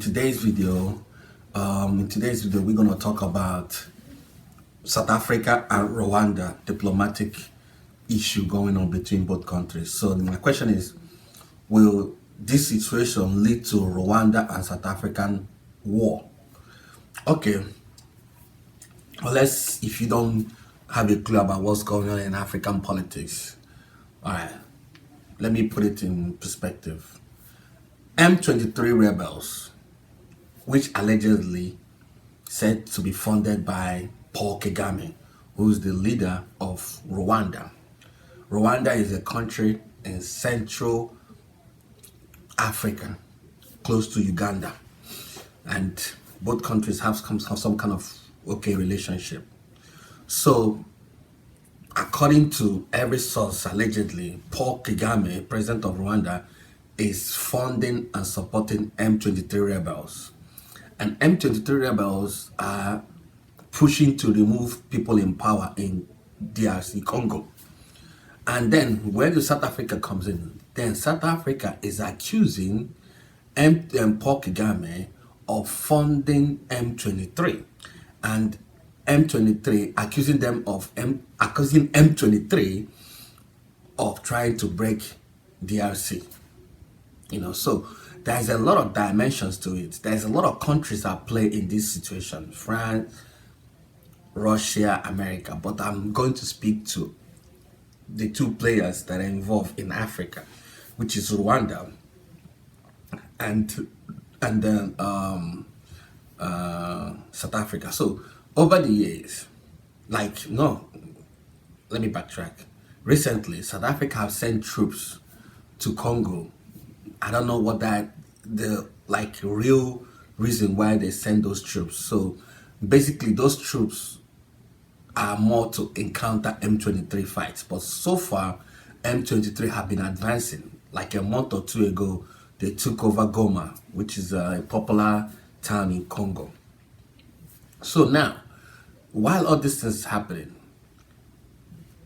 In today's video, we're going to talk about South Africa and Rwanda diplomatic issue going on between both countries. So my question is, will this situation lead to Rwanda and South African war? Okay, unless if you don't have a clue about what's going on in African politics, all right, let me put it in perspective. M23 rebels, which allegedly said to be funded by Paul Kagame, who is the leader of Rwanda. Rwanda is a country in Central Africa, close to Uganda, and both countries have some kind of relationship. So, according to every source, allegedly, Paul Kagame, president of Rwanda, is funding and supporting M23 rebels. And M23 rebels are pushing to remove people in power in DRC, Congo. And then where the South Africa comes in, then South Africa is accusing Paul Kagame of funding M23. And M23 accusing M23 of trying to break DRC. So there's a lot of dimensions to it. There's a lot of countries that play in this situation: France, Russia, America. But I'm going to speak to the two players that are involved in Africa, which is Rwanda and then South Africa. So over the years, let me backtrack. Recently, South Africa have sent troops to Congo. I don't know what the real reason why they send those troops. So basically, those troops are more to encounter M23 fights. But so far, M23 have been advancing. Like a month or two ago, they took over Goma, which is a popular town in Congo. So now, while all this is happening,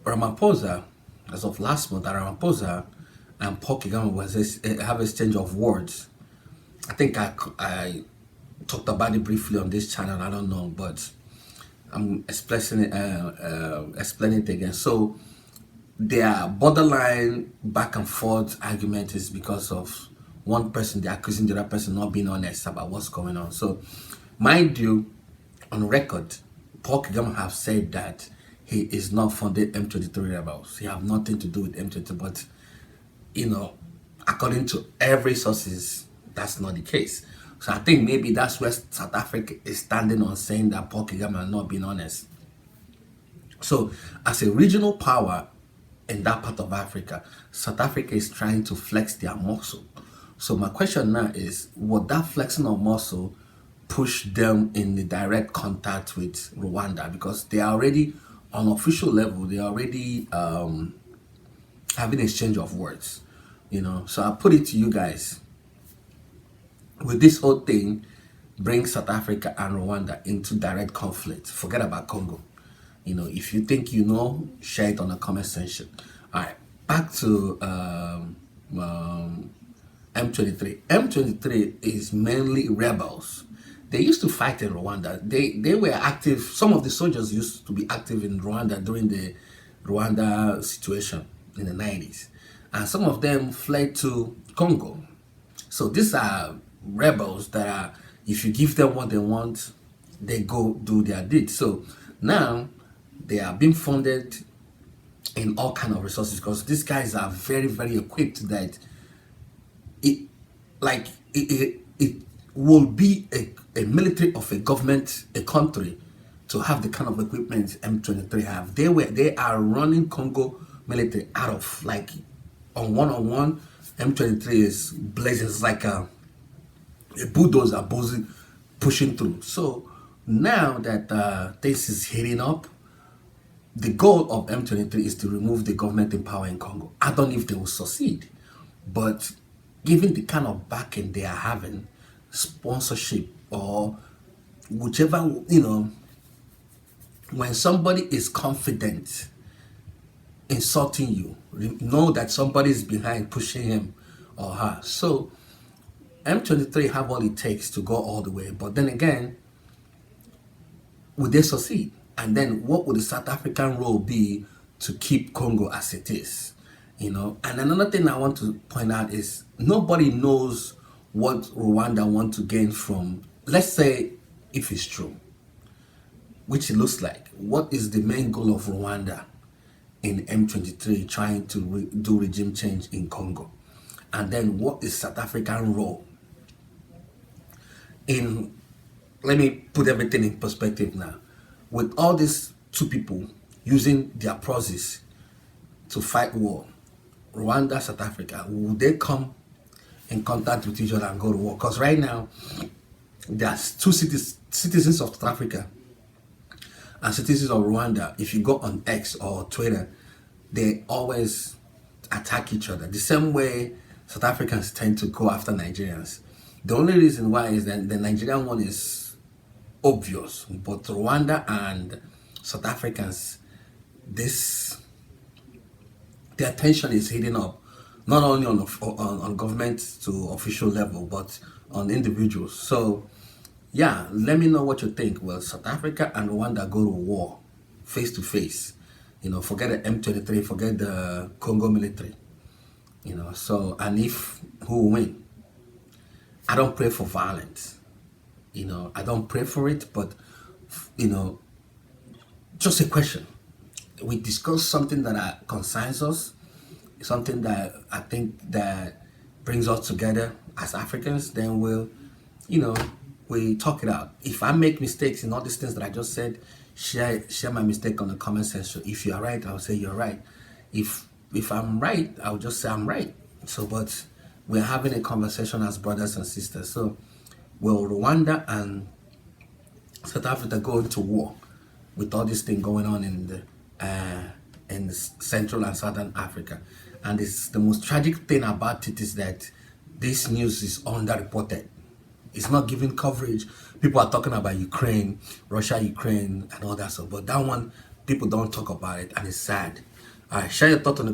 Ramaphosa, as of last month, Ramaphosa and Paul Kagame have a exchange of words. I think I talked about it briefly on this channel. I don't know, but I'm explaining it again. So their borderline back and forth argument is because of one person, they're accusing the other person not being honest about what's going on. So mind you, on record, Paul Kagame have said that he is not funding M23 rebels. He have nothing to do with M23, but according to every sources, that's not the case. So I think maybe that's where South Africa is standing on, saying that Paul Kagame are not being honest. So as a regional power in that part of Africa, South Africa is trying to flex their muscle. So my question now is, would that flexing of muscle push them in the direct contact with Rwanda? Because they are already on official level, they are already having exchange of words. So I put it to you guys, with this whole thing bring South Africa and Rwanda into direct conflict, forget about Congo. If you think share it on the comment section. All right, back to M23. M23 is mainly rebels. They used to fight in Rwanda. They were active. Some of the soldiers used to be active in Rwanda during the Rwanda situation in the 90s. And some of them fled to Congo. So these are rebels that are, if you give them what they want, they go do their deed. So now they are being funded in all kind of resources, because these guys are very, very equipped that it will be a military of a government, a country, to have the kind of equipment M23 have. They are running Congo military out of on one-on-one. M23 is blazing. It's like a bulldozer pushing through. So now that this is heating up, the goal of M23 is to remove the government in power in Congo. I don't know if they will succeed, but given the kind of backing they are having, sponsorship or whichever, when somebody is confident insulting you, know that somebody is behind pushing him or her. So M23 have all it takes to go all the way, but then again, would they succeed? And then what would the South African role be to keep Congo as it is? And another thing I want to point out is nobody knows what Rwanda want to gain from, let's say, if it's true, which it looks like. What is the main goal of Rwanda in M23 trying to do regime change in Congo? And then what is South African role in, let me put everything in perspective now. With all these two people using their process to fight war, Rwanda, South Africa, will they come in contact with each other and go to war? Because right now, there's two citizens of South Africa and citizens of Rwanda. If you go on X or Twitter, they always attack each other. The same way South Africans tend to go after Nigerians. The only reason why is that the Nigerian one is obvious, but Rwanda and South Africans, their tension is heating up, not only on government to official level, but on individuals. So, yeah, let me know what you think. Well, South Africa and Rwanda go to war, face to face. Forget the M23, forget the Congo military. So, and if who will win? I don't pray for violence. I don't pray for it, but just a question. We discuss something that concerns us, something that I think that brings us together as Africans. Then we talk it out. If I make mistakes in all these things that I just said, share my mistake on the comment section. If you are right, I'll say you're right. If I'm right, I'll just say I'm right. So, but we're having a conversation as brothers and sisters. So, will Rwanda and South Africa go into war with all this thing going on in the Central and Southern Africa? And it's the most tragic thing about it is that this news is underreported. It's not giving coverage. People are talking about Ukraine, Russia, Ukraine, and all that stuff. But that one, people don't talk about it, and it's sad. All right, share your thoughts on the